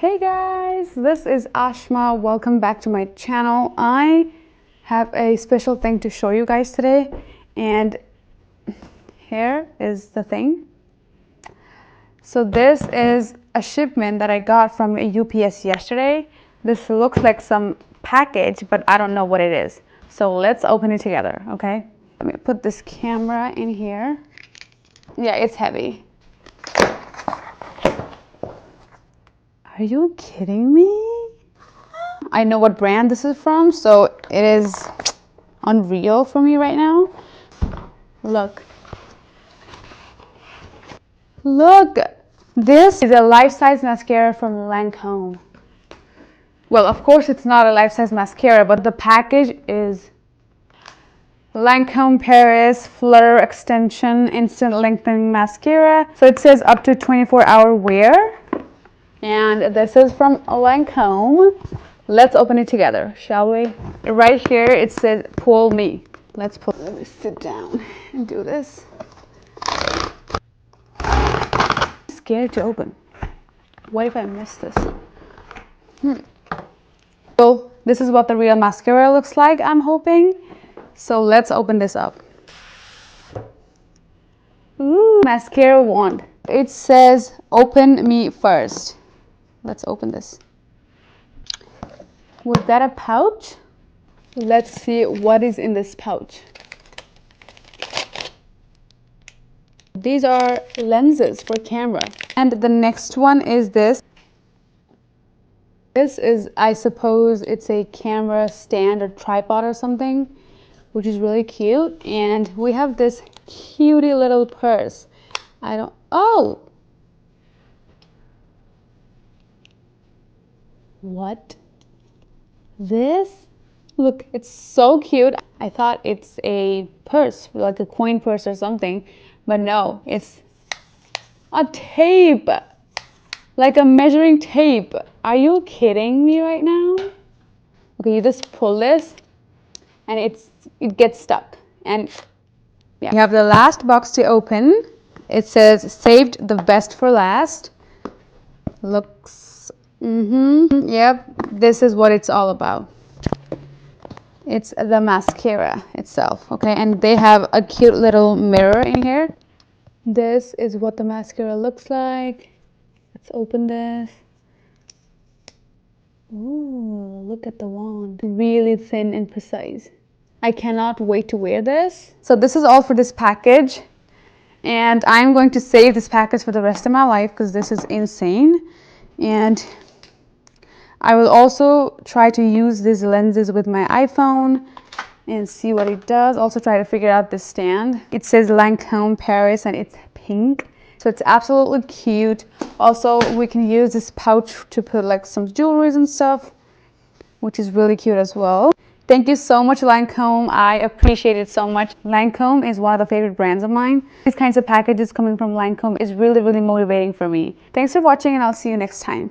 Hey guys, this is Ashma. Welcome back to my channel. I have a special thing to show you guys today, and here is the thing. So this is a shipment that I got from a UPS yesterday. This looks like some package, but I don't know what it is. So let's open it together, okay? Let me put this camera in here. Yeah, it's heavy. Are you kidding me? I know what brand this is from, so it is unreal for me right now. Look. Look! This is a life-size mascara from Lancome. Well, of course it's not a life-size mascara, but the package is Lancome Paris Flutter Extension Instant Lengthening Mascara. So it says up to 24-hour wear. And this is from Lancome. Let's open it together, shall we? Right here it says pull me. Let's pull. Let me sit down and do this. I'm scared to open. What if I miss this? So this is what the real mascara looks like, I'm hoping. So let's open this up. Ooh, mascara wand. It says open me first. Let's open this. Was that a pouch? Let's see what is in this pouch. These are lenses for camera. And the next one is this. This is, I suppose, it's a camera stand or tripod or something, which is really cute. And we have this cutie little purse. Oh! What? This? Look, it's so cute. I thought it's a purse, like a coin purse or something, but no, it's a tape, like a measuring tape. Are you kidding me right now? Okay, you just pull this and it gets stuck. And yeah, you have the last box to open. It says saved the best for last. Looks, yep, this is what it's all about. It's the mascara itself, okay? And they have a cute little mirror in here. This is what the mascara looks like. Let's open this. Ooh, look at the wand. Really thin and precise. I cannot wait to wear this. So this is all for this package. And I'm going to save this package for the rest of my life because this is insane. And I will also try to use these lenses with my iPhone and see what it does. Also try to figure out this stand. It says Lancome Paris and it's pink. So it's absolutely cute. Also, we can use this pouch to put like some jewelry and stuff, which is really cute as well. Thank you so much, Lancome. I appreciate it so much. Lancome is one of the favorite brands of mine. These kinds of packages coming from Lancome is really, really motivating for me. Thanks for watching and I'll see you next time.